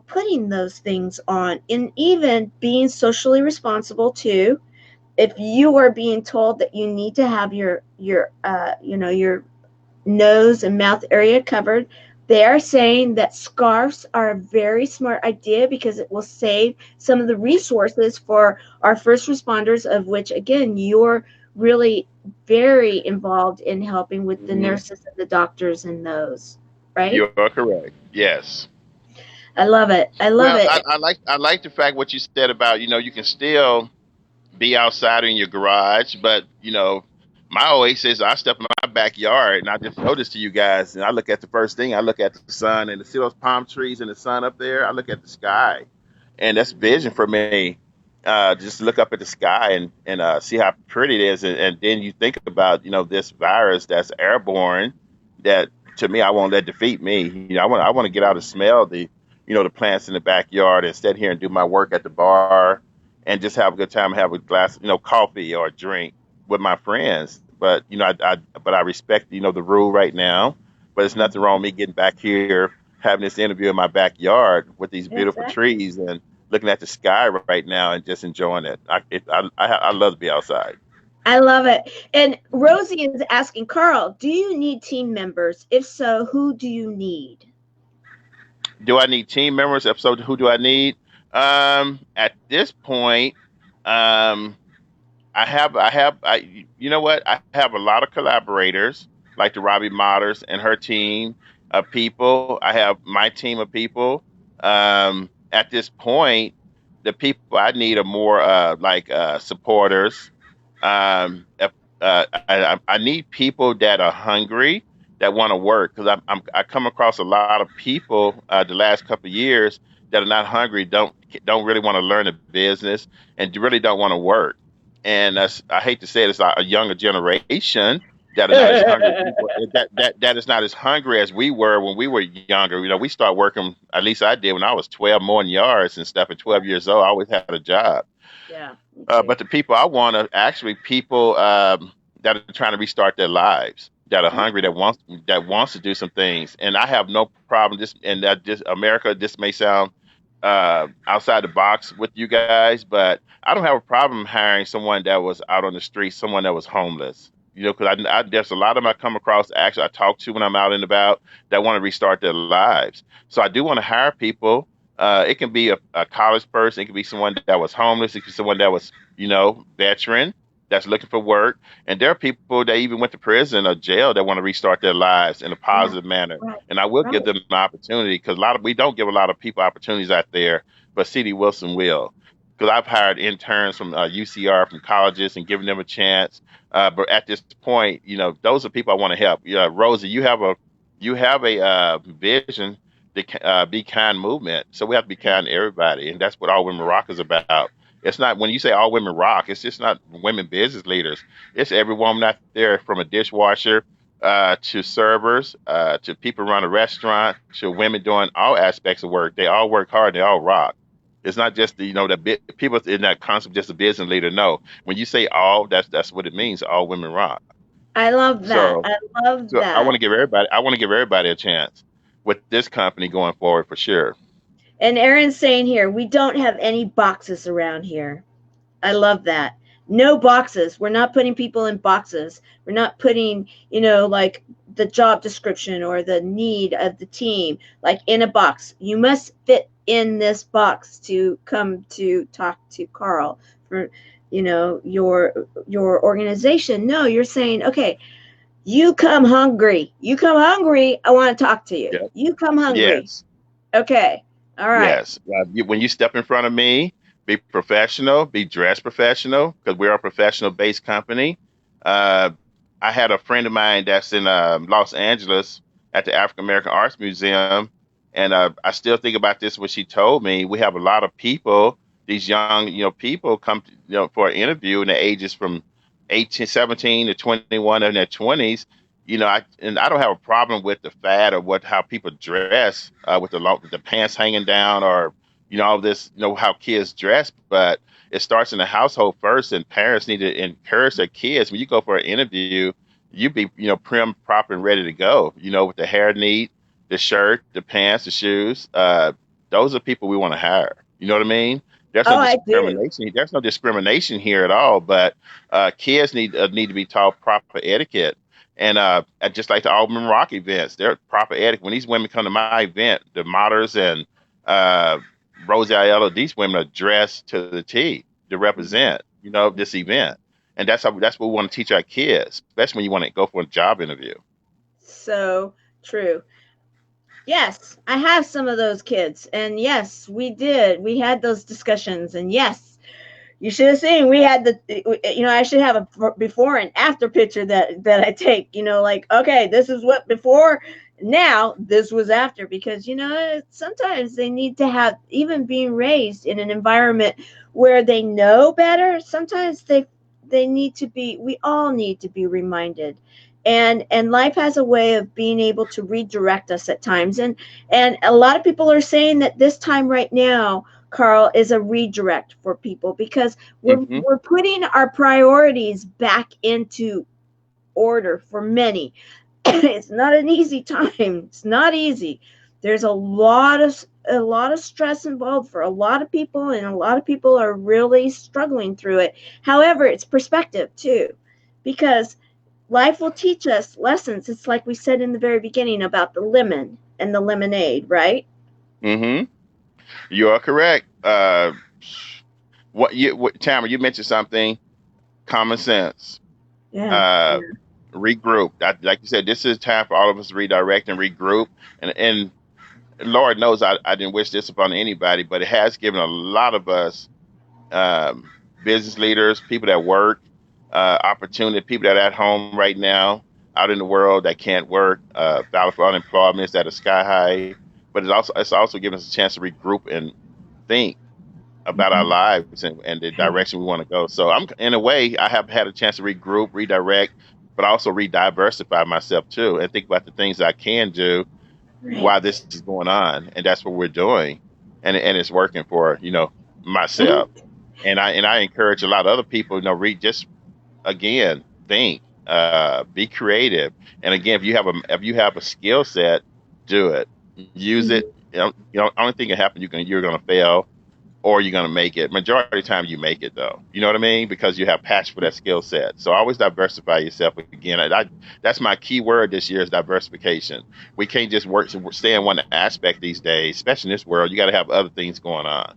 putting those things on, and even being socially responsible too. If you are being told that you need to have your nose and mouth area covered, they are saying that scarves are a very smart idea, because it will save some of the resources for our first responders, of which, again, you're really very involved in helping with the
Hmm.
nurses and the doctors and those, right?
You are correct. Yes.
I love it. I love
Well, I,
it.
I like I like the fact what you said about you can still be outside in your garage, but my oasis, I step in my backyard and I just show this to you guys, and I look at the first thing, I look at the sun and see those palm trees and the sun up there. I look at the sky, and that's vision for me. Just look up at the sky and see how pretty it is, and then you think about this virus that's airborne. That to me, I won't let defeat me. I want to get out and smell the plants in the backyard and sit here and do my work at the bar and just have a good time, have a glass, coffee or a drink with my friends. But I respect the rule right now. But there's nothing wrong with me getting back here, having this interview in my backyard with these beautiful
Exactly.
trees and looking at the sky right now and just enjoying it. I love to be outside.
I love it. And Rosie is asking, Carl, do you need team members? If so, who do you need?
Do I need team members? Episode, who do I need? At this point, um, I have, you know what? I have a lot of collaborators. like the Robbie Motters and her team of people. I have my team of people. At this point, the people I need are more supporters. If, I need people that are hungry, that want to work, because I come across a lot of people the last couple of years that are not hungry, don't really want to learn the business, and really don't want to work. And I hate to say it, it's like a younger generation that are not as hungry people, that is not as hungry as we were when we were younger. We start working, at least I did, when I was 12 mowing yards and stuff. At 12 years old, I always had a job.
Yeah, me too.
But the people I want are actually people that are trying to restart their lives, that are hungry, that wants to do some things. And I have no problem. Just America. This may sound outside the box with you guys, but I don't have a problem hiring someone that was out on the street, someone that was homeless. Because there's a lot of them I come across. Actually, I talk to when I'm out and about that want to restart their lives. So I do want to hire people. It can be a college person. It can be someone that was homeless. It can be someone that was, veteran that's looking for work. And there are people that even went to prison or jail that want to restart their lives in a
Yeah,
positive manner.
right,
And I will
right.
give them an opportunity, because we don't give a lot of people opportunities out there, but C.D. Wilson will. Because I've hired interns from UCR, from colleges, and given them a chance. But at this point, those are people I want to help. Rosie, you have a vision, the Be Kind movement. So we have to be kind to everybody, and that's what All Women Rock is about. It's not, when you say all women rock, it's just not women business leaders. It's every woman out there, from a dishwasher to servers to people run a restaurant to women doing all aspects of work. They all work hard. They all rock. It's not just people in that concept, just a business leader. No, when you say all, that's what it means. All women rock.
I love that.
So,
I love
so I want
that.
to give everybody. I want to give everybody a chance with this company going forward for sure.
And Aaron's saying here, we don't have any boxes around here. I love that. No boxes. We're not putting people in boxes. We're not putting, like the job description or the need of the team, like in a box. You must fit in this box to come to talk to Carl for, your organization. No, you're saying, okay, you come hungry. You come hungry. I want to talk to you.
Yeah.
You come hungry.
Yes.
Okay. All right.
Yes. When you step in front of me, be professional, be dressed professional, because we're a professional based company. Uh, I had a friend of mine that's in Los Angeles at the African American Arts Museum, and I still think about this. What she told me, we have a lot of people, these young, people come, for an interview, and the ages from 18, 17 to 21 in their 20s. I don't have a problem with the fad or how people dress with the pants hanging down, or all this, how kids dress, but it starts in the household first, and parents need to encourage their kids. When you go for an interview, you be, prim, proper, and ready to go, with the hair neat, the shirt, the pants, the shoes. Those are people we want to hire. You know what I mean? There's
Oh,
no
I do.
discrimination. There's no discrimination here at all, but kids need to be taught proper etiquette. And just like the Auburn Rock events, they're proper etiquette. When these women come to my event, the Motters and uh, Rosie Aiello, these women are dressed to the T to represent, this event. And that's what we want to teach our kids, especially when you want to go for a job interview.
So true. Yes, I have some of those kids. And yes, we did. We had those discussions. And yes, you should have seen we had I should have a before and after picture that I take, like, okay, this is what before, now this was after, because sometimes they need to have, even being raised in an environment where they know better, sometimes they need to be, we all need to be reminded. And life has a way of being able to redirect us at times, and a lot of people are saying that this time right now, Carl, is a redirect for people, because we're
Hmm.
we're putting our priorities back into order for many. It's not an easy time. It's not easy. There's a lot of stress involved for a lot of people, and a lot of people are really struggling through it. However, it's perspective too, because life will teach us lessons. It's like we said in the very beginning about the lemon and the lemonade, right?
Hmm. You are correct. Tamara, you mentioned something, common sense.
Yeah.
Uh,
Yeah.
regroup. Like you said, this is time for all of us to redirect and regroup. And Lord knows I didn't wish this upon anybody, but it has given a lot of us, um, business leaders, people that work, opportunity, people that are at home right now, out in the world that can't work, filing for unemployment that are sky high. But it's also given us a chance to regroup and think about our
Mhm.
lives and the direction we want to go. So I'm in a way I have had a chance to regroup, redirect, but also re-diversify myself too, and think about the things I can do while
Right.
this is going on, and that's what we're doing, and it's working for
Yeah.
myself, and I encourage a lot of other people, read just again, think, be creative, and again, if you have a skill set, do it, use
Mhm.
it. Only thing that happen you're gonna fail or you're gonna make it. Majority of the time, you make it though. You know what I mean? Because you have passion for that skill set. So always diversify yourself. Again, that's my key word this year is diversification. We can't just stay in one aspect these days, especially in this world. You got to have other things going on.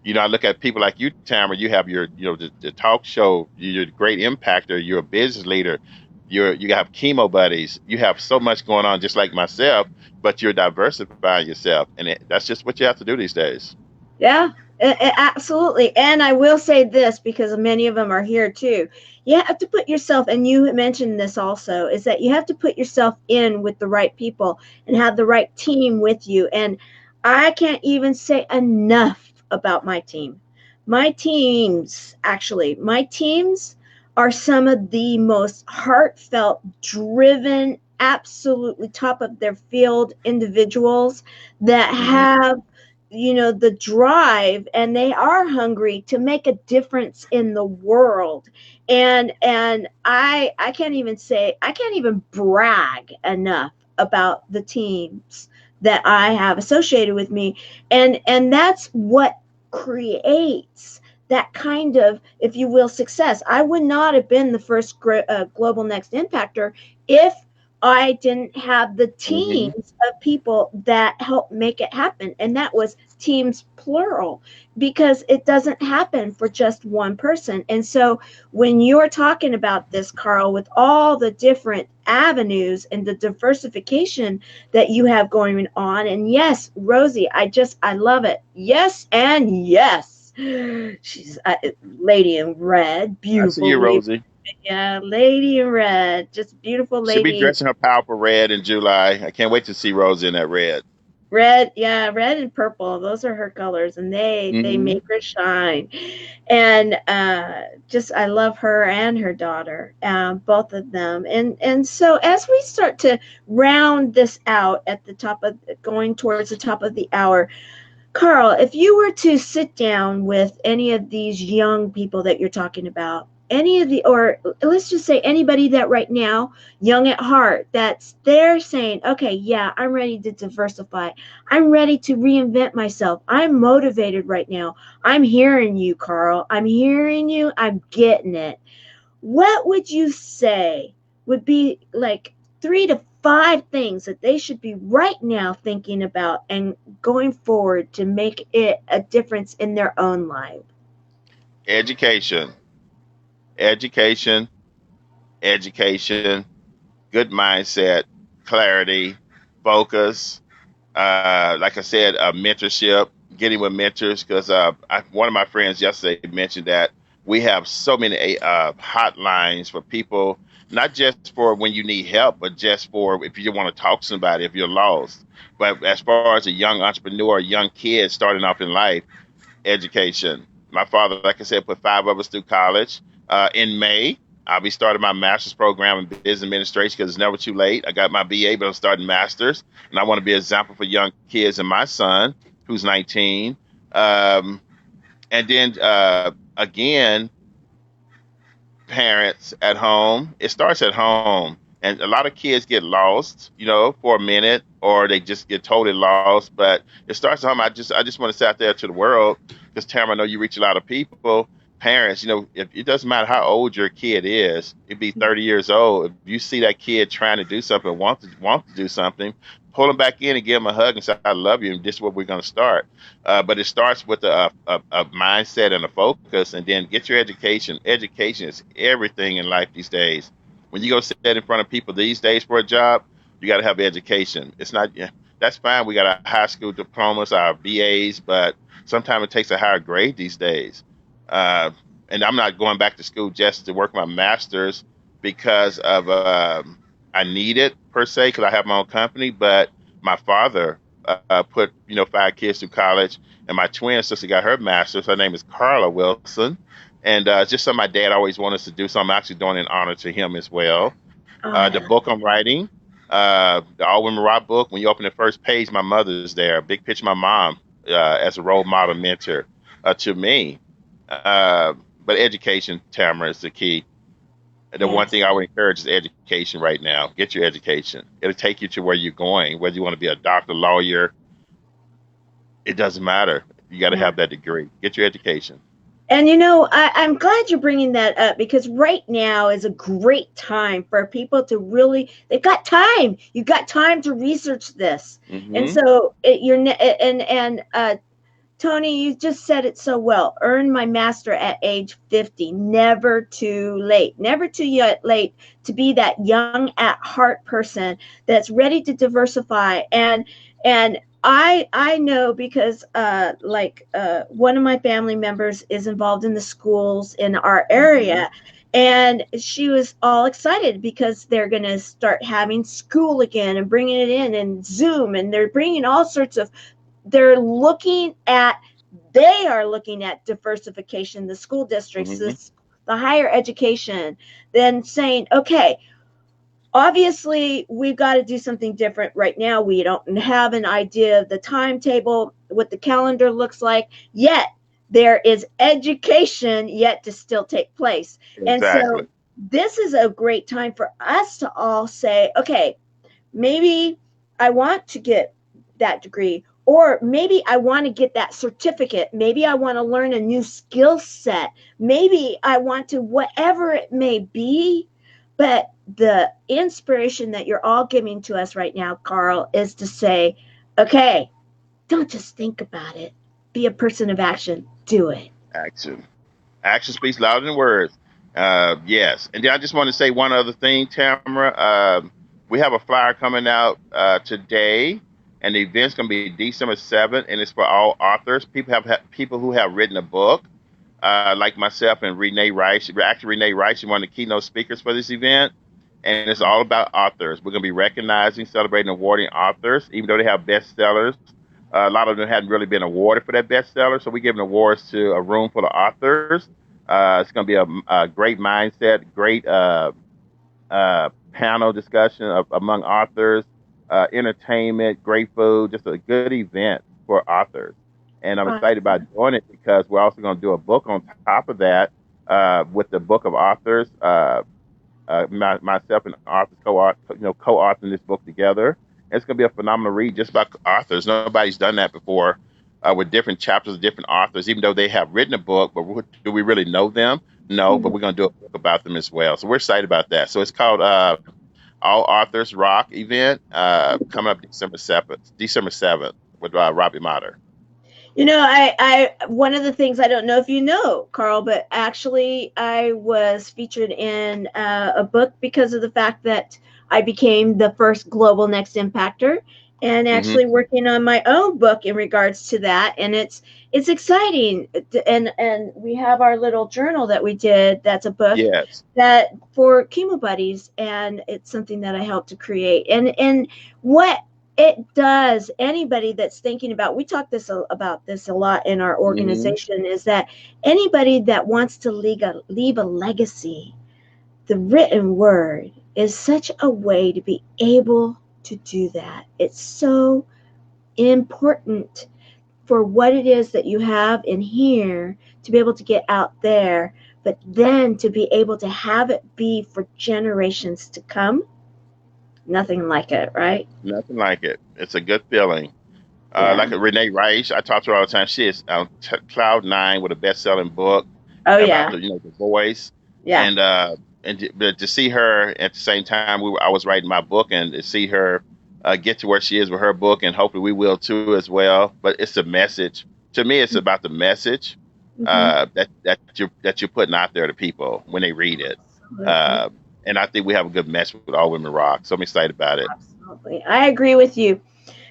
I look at people like you, Tamara. You have the talk show. You're a great impactor. You're a business leader. You have chemo buddies. You have so much going on, just like myself. But you're diversifying yourself, and that's just what you have to do these days.
Yeah, absolutely. And I will say this because many of them are here too. You have to put yourself, and you mentioned this also, is that you have to put yourself in with the right people and have the right team with you. And I can't even say enough about my team. My teams are some of the most heartfelt, driven, absolutely top of their field individuals that
Hmm.
have the drive, and they are hungry to make a difference in the world. And I can't even brag enough about the teams that I have associated with me. And that's what creates that kind of, if you will, success. I would not have been the first global next impactor if I didn't have the
Hmm.
teams of people that helped make it happen. And that was teams plural, because it doesn't happen for just one person. And so when you're talking about this, Carl, with all the different avenues and the diversification that you have going on, and yes, Rosie, I love it. Yes, and yes. She's a lady in red,
I see you,
beautiful lady.
Rosie.
Yeah, lady in red, just beautiful
She'll be
lady.
dressing her powerful red in July. I can't wait to see Rosie in that red.
Red, yeah, red and purple. Those are her colors, and they
Hmm.
make her shine. And just I love her and her daughter, both of them. And so as we start to round this out at the top of going towards the top of the hour, Carl, if you were to sit down with any of these young people that you're talking about, any of the, or let's just say anybody that right now, young at heart, that's there saying, okay, yeah, I'm ready to diversify. I'm ready to reinvent myself. I'm motivated right now. I'm hearing you, Carl. I'm hearing you. I'm getting it. What would you say would be like 3 to 5 things that they should be right now thinking about and going forward to make it a difference in their own life?
Education, education, education, good mindset, clarity, focus. Like I said, mentorship, getting with mentors. Because one of my friends yesterday mentioned that we have so many hotlines for people, not just for when you need help, but just for if you want to talk to somebody, if you're lost. But as far as a young entrepreneur, a young kid starting off in life, education. My father, like I said, put 5 of us through college. In May, I'll be starting my master's program in business administration because it's never too late. I got my BA, but I'm starting master's, and I want to be an example for young kids. And my son, who's 19, um, and then again, parents at home. It starts at home. And a lot of kids get lost, for a minute, or they just get totally lost. But it starts at home. I just want to say out there to the world, because Tamara, I know you reach a lot of people, parents. If it doesn't matter how old your kid is, it'd be 30 years old. If you see that kid trying to do something, want to do something, pull them back in and give them a hug and say, "I love you," and this is where we're going to start. But it starts with a mindset and a focus, and then get your education. Education is everything in life these days. When you go sit in front of people these days for a job, you got to have education. It's not, yeah, that's fine. We got our high school diplomas, our BAs, but sometimes it takes a higher grade these days. Uh, and I'm not going back to school just to work my master's because of I need it per se because I have my own company. But my father put 5 kids through college, and my twin sister got her master's. Her name is Carla Wilson, and it's just something my dad always wanted us to do. So I'm actually doing an honor to him as well. The
Oh,
book I'm writing, the All Women Rock book. When you open the first page, my mother's there. A big picture of my mom as a role model mentor to me. Uh, but education, Tamara, is the key. The one
yes.
thing I would encourage is education right now. Get your education. It'll take you to where you're going. Whether you want to be a doctor, lawyer, it doesn't matter. You got to
Yeah.
have that degree. Get your education.
And I'm glad you're bringing that up because right now is a great time for people to really, they've got time. You've got time to research this. And
Hmm.
so Tony, you just said it so well. Earned my master at age 50. Never too late. Never too late to be that young at heart person that's ready to diversify. And I know because one of my family members is involved in the schools in our
Hmm.
area, and she was all excited because they're going to start having school again and bringing it in and Zoom, and they're bringing all sorts of, they're looking at, they are looking at diversification, the school districts,
Hmm.
the higher education, then saying, okay, obviously we've got to do something different right now. We don't have an idea of the timetable, what the calendar looks like yet. There is education yet to still take place. And
Exactly.
so this is a great time for us to all say, okay, maybe I want to get that degree, or maybe I want to get that certificate. Maybe I want to learn a new skill set. Maybe I want to, whatever it may be. But the inspiration that you're all giving to us right now, Carl, is to say, okay, don't just think about it. Be a person of action. Do it.
Action. Action speaks louder than words. Yes. And then I just want to say one other thing, Tamara. We have a flyer coming out today, and the event's going to be December 7th, and it's for all authors. People who have written a book, like myself and Renee Rice. Actually, Renee Rice is one of the keynote speakers for this event, and it's all about authors. We're going to be recognizing, celebrating, awarding authors, even though they have bestsellers. A lot of them hadn't really been awarded for that bestseller, so we're giving awards to a room full of authors. It's going to be a great mindset, great panel discussion among authors, entertainment, great food, just a good event for authors. And I'm excited about doing it because we're also going to do a book on top of that with the book of authors. Myself and authors co-authoring this book together. It's going to be a phenomenal read just about authors. Nobody's done that before with different chapters of different authors, even though they have written a book. But do we really know them? No, but we're going to do a book about them as well. So we're excited about that. So it's called All Authors Rock event coming up December 7th with Robbie Motter.
I one of the things, I don't know if you know, Carl, but actually I was featured in a book because of the fact that I became the first global next impactor, and
Hmm.
actually working on my own book in regards to that, and it's exciting, and we have our little journal that we did. That's a book
Yes.
that for chemo buddies, and it's something that I helped to create, and what it does, anybody that's thinking about, we talk about this a lot in our
Hmm.
organization, is that anybody that wants to leave a legacy, the written word is such a way to be able to do that. It's so important for what it is that you have in here to be able to get out there, but then to be able to have it be for generations to come. Nothing like it, right?
Nothing like it. It's a good feeling.
Yeah.
Like Renee Rice, I talk to her all the time. She is on cloud nine with a best-selling book
Oh
about
yeah.
the voice,
Yeah.
and but to see her at the same time I was writing my book, and to see her get to where she is with her book, and hopefully we will too as well. But it's the message. To me, it's about the message
Mm-hmm.
that you're putting out there to people when they read it.
Absolutely.
Uh, and I think we have a good message with All Women Rock. So I'm excited about it.
Absolutely. I agree with you.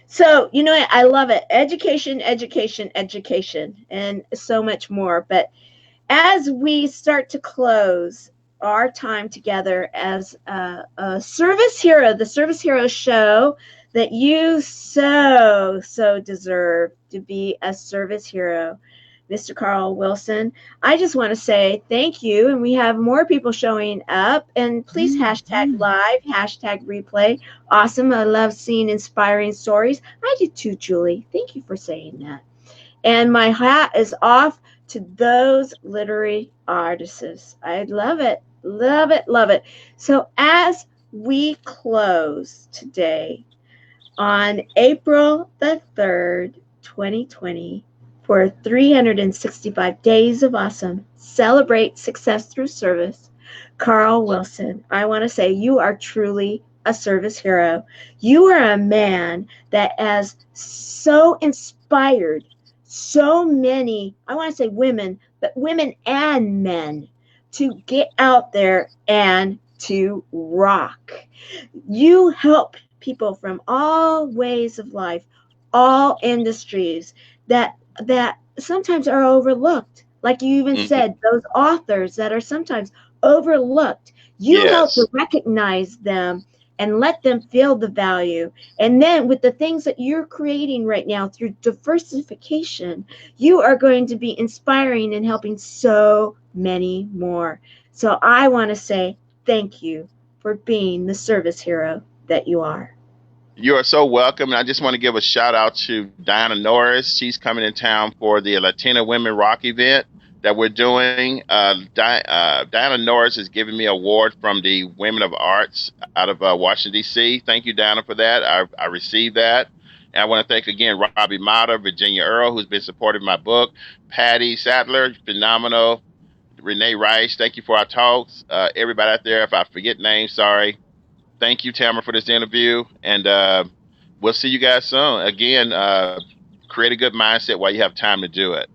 So, you know what? I love it. Education, education, education, and so much more. But as we start to close our time together as a service hero, the Service Hero Show, that you so deserve to be a service hero, Mr. Carl Wilson, I just want to say thank you. And we have more people showing up. And please hashtag live, hashtag replay. Awesome. I love seeing inspiring stories. I do too, Julie. Thank you for saying that. And my hat is off to those literary artists. I love it, love it, love it. So as we close today on April the 3rd, 2020, for 365 Days of Awesome, celebrate success through service, Carl Wilson, I want to say you are truly a service hero. You are a man that has so inspired so many, I want to say women, but women and men, to get out there and to rock. You help people from all ways of life, all industries that sometimes are overlooked. Like you even
Mm-hmm.
said, those authors that are sometimes overlooked. You help to
Yes.
recognize them and let them feel the value. And then with the things that you're creating right now through diversification, you are going to be inspiring and helping so many more. So I want to say thank you for being the service hero that you are.
You are so welcome. And I just want to give a shout out to Diana Norris. She's coming in town for the Latina Women Rock event that we're doing. Diana Norris is giving me an award from the Women of Arts out of Washington, D.C. Thank you, Diana, for that. I received that. And I want to thank again Robbie Mata, Virginia Earl, who's been supporting my book, Patty Sadler, phenomenal, Renee Rice, thank you for our talks. Everybody out there, if I forget names, sorry. Thank you, Tamara, for this interview, and we'll see you guys soon. Again, create a good mindset while you have time to do it,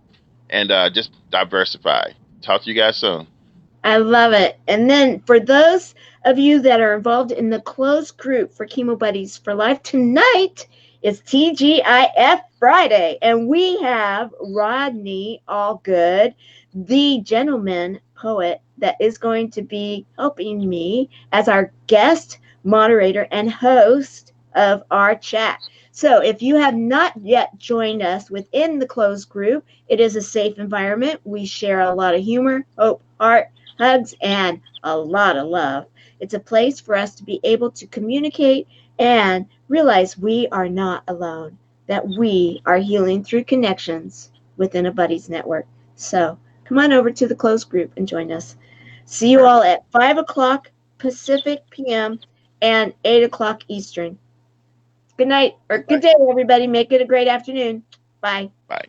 and just diversify. Talk to you guys soon.
I love it. And then for those of you that are involved in the closed group for Chemo Buddies for Life, tonight is TGIF Friday. And we have Rodney Allgood, the gentleman poet, that is going to be helping me as our guest moderator and host of our chat. So if you have not yet joined us within the closed group, it is a safe environment. We share a lot of humor, hope, heart, hugs, and a lot of love. It's a place for us to be able to communicate and realize we are not alone, that we are healing through connections within a buddies network. So come on over to the closed group and join us. See you all at 5 o'clock Pacific PM and 8 o'clock Eastern. Good night or good day, everybody. Make it a great afternoon. Bye.
Bye.